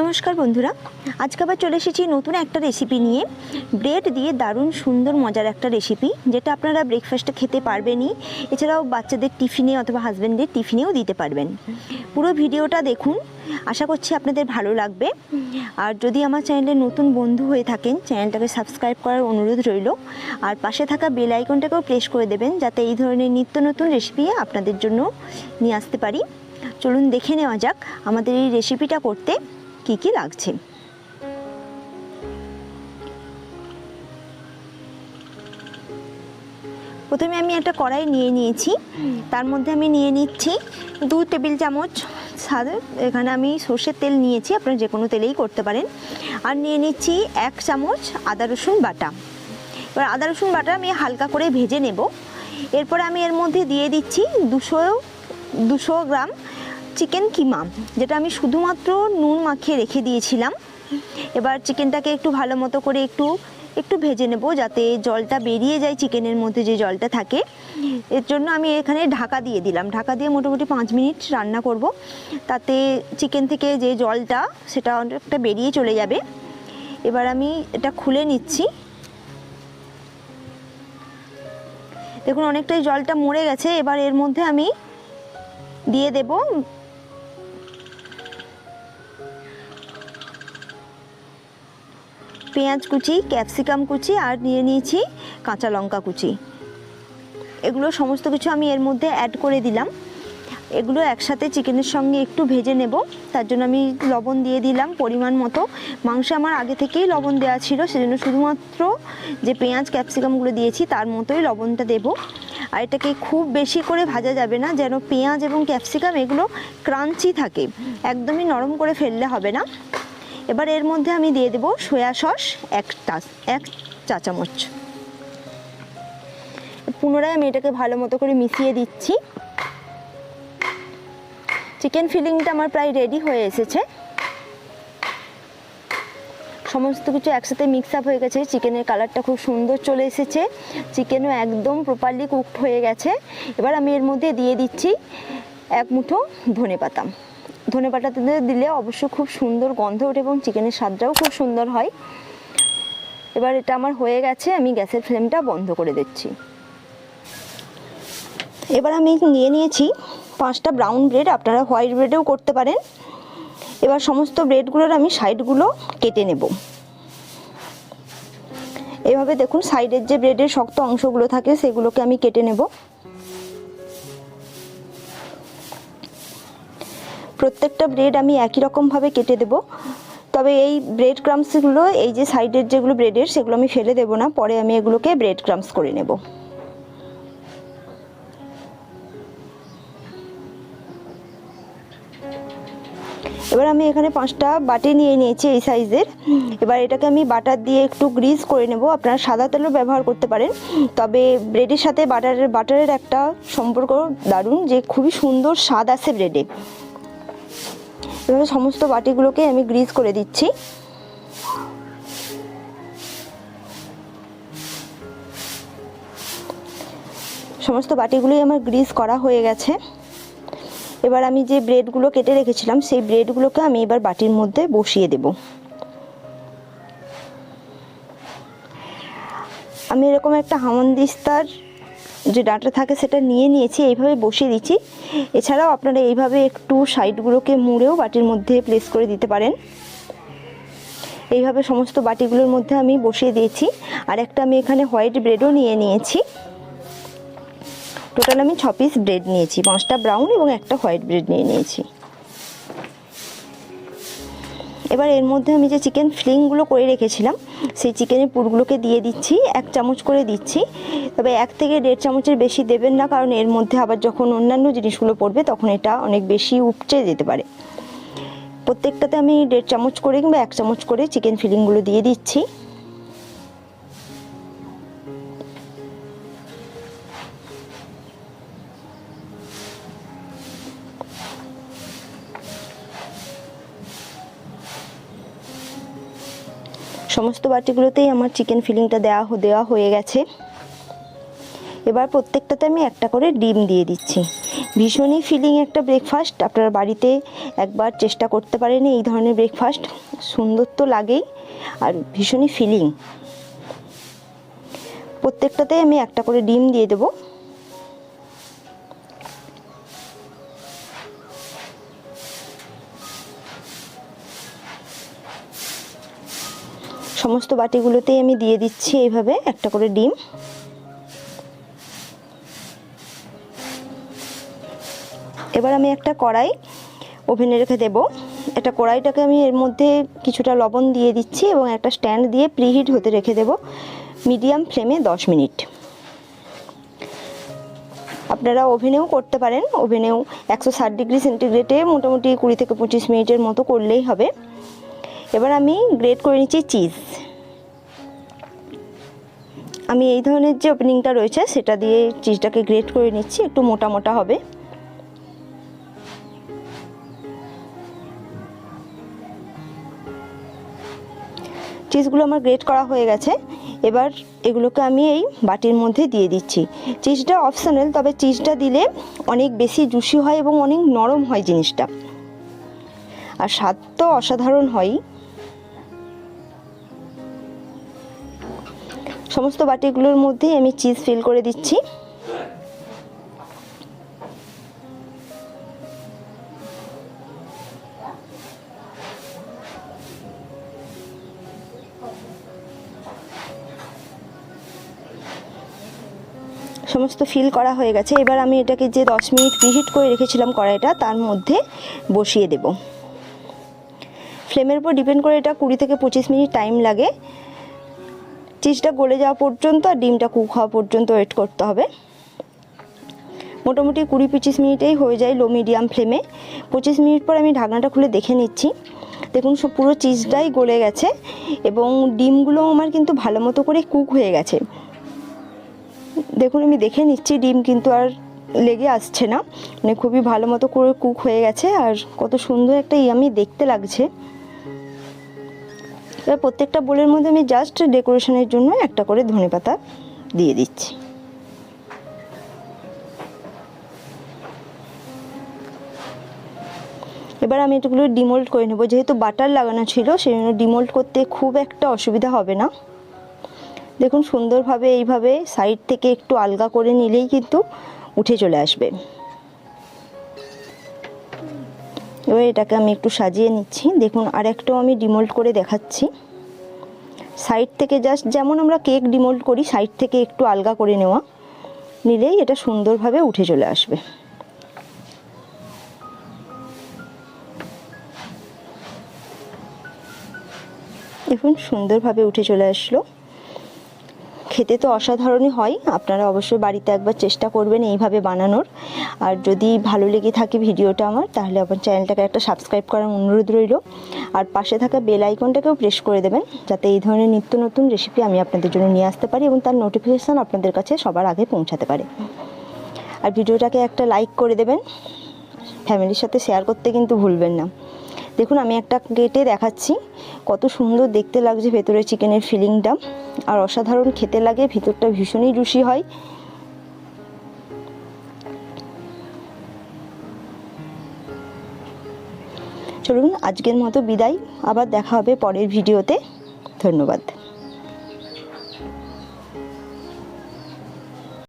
নমস্কার বন্ধুরা, আজকে আবার চলে এসেছি নতুন একটা রেসিপি নিয়ে। ব্রেড দিয়ে দারুণ সুন্দর মজার একটা রেসিপি, যেটা আপনারা ব্রেকফাস্টে খেতে পারবেনই, এছাড়াও বাচ্চাদের টিফিনে অথবা হাজব্যান্ডের টিফিনেও দিতে পারবেন। পুরো ভিডিওটা দেখুন, আশা করছি আপনাদের ভালো লাগবে। আর যদি আমার চ্যানেলে নতুন বন্ধু হয়ে থাকেন, চ্যানেলটাকে সাবস্ক্রাইব করার অনুরোধ রইল। আর পাশে থাকা বেল আইকনটাকেও প্রেস করে দেবেন, যাতে এই ধরনের নিত্য নতুন রেসিপি আপনাদের জন্য নিয়ে আসতে পারি। চলুন দেখে নেওয়া যাক আমাদের এই রেসিপিটা করতে কি কি লাগছে। প্রথমে আমি একটা কড়াই নিয়ে নিয়েছি, তার মধ্যে আমি নিয়ে নিচ্ছি 2 টেবিল চামচ সাদা, এখানে আমি সর্ষের তেল নিয়েছি, আপনারা যে কোনো তেলেই করতে পারেন। আর নিয়ে নিচ্ছি 1 চামচ আদা রসুন বাটা। এবার আদা রসুন বাটা আমি হালকা করে ভেজে নেব। এরপর আমি এর মধ্যে দিয়ে দিচ্ছি 200 গ্রাম চিকেন কিমা, যেটা আমি শুধুমাত্র নুন মাখিয়ে রেখে দিয়েছিলাম। এবার চিকেনটাকে একটু ভালো মতো করে একটু ভেজে নেব, যাতে জলটা বেরিয়ে যায়, চিকেনের মধ্যে যে জলটা থাকে। এর জন্য আমি এখানে ঢাকা দিয়ে দিলাম। ঢাকা দিয়ে মোটামুটি 5 মিনিট রান্না করব, তাতে চিকেন থেকে যে জলটা সেটা অনেকটা বেরিয়ে চলে যাবে। এবার আমি এটা খুলে নিচ্ছি। দেখুন অনেকটাই জলটা মরে গেছে। এবার এর মধ্যে আমি দিয়ে দেব পেঁয়াজ কুচি, ক্যাপসিকাম কুচি, আর নিয়ে নিয়েছি কাঁচা লঙ্কা কুচি। এগুলো সমস্ত কিছু আমি এর মধ্যে অ্যাড করে দিলাম। এগুলো একসাথে চিকেনের সঙ্গে একটু ভেজে নেব, তার জন্য আমি লবণ দিয়ে দিলাম পরিমাণ মতো। মাংসে আমার আগে থেকেই লবণ দেওয়া ছিল, সেজন্য শুধুমাত্র যে পেঁয়াজ ক্যাপসিকামগুলো দিয়েছি তার মতোই লবণটা দেব। আর এটাকে খুব বেশি করে ভাজা যাবে না, যেন পেঁয়াজ এবং ক্যাপসিকাম এগুলো ক্রাঞ্চি থাকে, একদমই নরম করে ফেললে হবে না। এবার এর মধ্যে আমি দিয়ে দেব সয়া সস 1 চা চামচ। পুনরায় আমি এটাকে ভালো মতো করে মিশিয়ে দিচ্ছি। চিকেন ফিলিংটা আমার প্রায় রেডি হয়ে এসেছে। সমস্ত কিছু একসাথে মিক্স আপ হয়ে গেছে। চিকেনের কালারটা খুব সুন্দর চলে এসেছে, চিকেনও একদম প্রপারলি কুকড হয়ে গেছে। এবার আমি এর মধ্যে দিয়ে দিচ্ছি 1 মুঠো ধনেপাতা। ধনেপাতাতে দিলে অবশ্য খুব সুন্দর গন্ধ ওঠে এবং চিকেনের স্বাদটাও খুব সুন্দর হয়। এবার এটা আমার হয়ে গেছে, আমি গ্যাসের ফ্লেমটা বন্ধ করে দিচ্ছি। এবার আমি নিয়ে নিয়েছি 5টা ব্রাউন ব্রেড, আপনারা হোয়াইট ব্রেডেও করতে পারেন। এবার সমস্ত ব্রেডগুলোর আমি সাইডগুলো কেটে নেব। এভাবে দেখুন সাইডের যে ব্রেডের শক্ত অংশগুলো থাকে সেগুলোকে আমি কেটে নেব। প্রত্যেকটা ব্রেড আমি একই রকমভাবে কেটে দেব, তবে এই ব্রেড ক্রাম্পসগুলো, এই যে সাইডের যেগুলো ব্রেডের, সেগুলো আমি ফেলে দেব না, পরে আমি এগুলোকে ব্রেড ক্রাম্পস করে নেব। এবার আমি এখানে 5টা বাটি নিয়ে নিয়েছি এই সাইজের। এবার এটাকে আমি বাটার দিয়ে একটু গ্রিস করে নেব। আপনারা সাদা তেলও ব্যবহার করতে পারেন, তবে ব্রেডের সাথে বাটারের একটা সম্পর্ক দারুণ, যে খুবই সুন্দর স্বাদ আসে ব্রেডে। এভাবে সমস্ত বাটিগুলোকে আমি গ্রিস করে দিচ্ছি। সমস্ত বাটিগুলোই আমার গ্রিস করা হয়ে গেছে। এবার আমি যে ব্রেডগুলো কেটে রেখেছিলাম সেই ব্রেডগুলোকে আমি এবার বাটির মধ্যে বসিয়ে দেব। আমি এরকম একটা হামানদিস্তার যে ডাঁটা থাকে সেটা নিয়ে নিয়েছি, এইভাবে বসিয়ে দিচ্ছি। এছাড়াও আপনারা এইভাবে একটু সাইডগুলোকে মুড়েও বাটির মধ্যে প্লেস করে দিতে পারেন। এইভাবে সমস্ত বাটিগুলোর মধ্যে আমি বসিয়ে দিয়েছি। আর একটা আমি এখানে হোয়াইট ব্রেডও নিয়ে নিয়েছি। টোটাল আমি 6 পিস ব্রেড নিয়েছি, 5টা ব্রাউন এবং একটা হোয়াইট ব্রেড নিয়ে নিয়েছি। এবার এর মধ্যে আমি যে চিকেন ফিলিংগুলো করে রেখেছিলাম সেই চিকেনের পুরগুলোকে দিয়ে দিচ্ছি, 1 চামচ করে দিচ্ছি। তবে 1 থেকে 1.5 চামচের বেশি দেবেন না, কারণ এর মধ্যে আবার যখন অন্যান্য জিনিসগুলো পড়বে তখন এটা অনেক বেশি উপচে যেতে পারে। প্রত্যেকটাতে আমি 1.5 চামচ করে কিংবা 1 চামচ করে চিকেন ফিলিংগুলো দিয়ে দিচ্ছি। সমস্ত বাটিগুলোতেই আমার চিকেন ফিলিংটা দেওয়া হয়ে গেছে। এবার প্রত্যেকটাতে আমি একটা করে ডিম দিয়ে দিচ্ছি। ভীষণই ফিলিং একটা ব্রেকফাস্ট, আপনারা বাড়িতে একবার চেষ্টা করতে পারেন এই ধরনের ব্রেকফাস্ট। সুন্দর তো লাগেই আর ভীষণই ফিলিং। প্রত্যেকটাতে আমি একটা করে ডিম দিয়ে দেবো। সমস্ত বাটিগুলোতেই আমি দিয়ে দিচ্ছি এইভাবে একটা করে ডিম। এবার আমি একটা কড়াই ওভেনে রেখে দেব। একটা কড়াইটাকে আমি এর মধ্যে কিছুটা লবণ দিয়ে দিচ্ছি এবং একটা স্ট্যান্ড দিয়ে প্রিহিট হতে রেখে দেব মিডিয়াম ফ্লেমে 10 মিনিট। আপনারা ওভেনেও করতে পারেন, ওভেনেও 160 ডিগ্রি সেন্টিগ্রেডে মোটামুটি 20 থেকে 25 মিনিটের মতো করলেই হবে। এবার আমি গ্রেট করে নিচ্ছি চিজ। আমি এই ধরনের যে ওপেনিংটা রয়েছে সেটা দিয়ে চিজটাকে গ্রেট করে নিচ্ছি, একটু মোটা মোটা হবে। চিজগুলো আমার গ্রেট করা হয়ে গেছে। এবার এগুলোকে আমি এই বাটির মধ্যে দিয়ে দিচ্ছি। চিজটা অপশনাল, তবে চিজটা দিলে অনেক বেশি জুসি হয় এবং অনেক নরম হয় জিনিসটা, আর স্বাদ তো অসাধারণ হয়। সমস্ত বাটিগুলোর মধ্যেই আমি চিজ ফিল করে দিচ্ছি। সমস্ত ফিল করা হয়ে গেছে। এবার আমি এটাকে যে 10 মিনিট প্রিহিট করে রেখেছিলাম কড়াইটা, তার মধ্যে বসিয়ে দেব। ফ্লেমের উপর ডিপেন্ড করে এটা 20 থেকে 25 মিনিট টাইম লাগে। চিজটা গলে যাওয়া পর্যন্ত আর ডিমটা কুক হওয়া পর্যন্ত ওয়েট করতে হবে। মোটামুটি 20-25 মিনিটেই হয়ে যায় লো মিডিয়াম ফ্লেমে। 25 মিনিট পর আমি ঢাকনাটা খুলে দেখে নিচ্ছি। দেখুন সব পুরো চিজটাই গলে গেছে এবং ডিমগুলো আমার কিন্তু ভালো মতো করে কুক হয়ে গেছে। দেখুন আমি দেখে নিচ্ছি, ডিম কিন্তু আর লেগে আসছে না, মানে খুবই ভালো মতো করে কুক হয়ে গেছে আর কত সুন্দর একটা ইয়ামি দেখতে লাগছে। এবার প্রত্যেকটা বোলের মধ্যে আমি জাস্ট ডেকোরেশনের জন্য একটা করে ধনেপাতা দিয়ে দিচ্ছি। এবার আমি এগুলো ডিমোল্ড করে নেব। যেহেতু বাটার লাগানো ছিল সেই জন্য ডিমোল্ড করতে খুব একটা অসুবিধা হবে না। দেখুন সুন্দরভাবে এইভাবে সাইড থেকে একটু আলগা করে নিলেই কিন্তু উঠে চলে আসবে। এবার এটাকে আমি একটু সাজিয়ে নিচ্ছি। দেখুন আর একটাও আমি ডিমোল্ড করে দেখাচ্ছি। সাইড থেকে জাস্ট যেমন আমরা কেক ডিমোল্ড করি, সাইড থেকে একটু আলগা করে নেওয়া, নিলেই এটা সুন্দরভাবে উঠে চলে আসবে। দেখুন সুন্দরভাবে উঠে চলে আসলো। খেতে তো অসাধারণই হয়। আপনারা অবশ্যই বাড়িতে একবার চেষ্টা করবেন এইভাবে বানানোর। আর যদি ভালো লেগে থাকে ভিডিওটা আমার, তাহলে আপনার চ্যানেলটাকে একটা সাবস্ক্রাইব করার অনুরোধ রইল। আর পাশে থাকা বেল আইকনটাকেও প্রেস করে দেবেন, যাতে এই ধরনের নিত্য নতুন রেসিপি আমি আপনাদের জন্য নিয়ে আসতে পারি এবং তার নোটিফিকেশান আপনাদের কাছে সবার আগে পৌঁছাতে পারে। আর ভিডিওটাকে একটা লাইক করে দেবেন, ফ্যামিলির সাথে শেয়ার করতে কিন্তু ভুলবেন না। দেখুন আমি একটা কেটে দেখাচ্ছি, কত সুন্দর দেখতে লাগছে ভেতরে চিকেনের ফিলিংটা, আর অসাধারণ খেতে লাগে। ভিতরটা ভীষণই জুসি হয়। চলুন আজকের মতো বিদায়, আবার দেখা হবে পরের ভিডিওতে। ধন্যবাদ।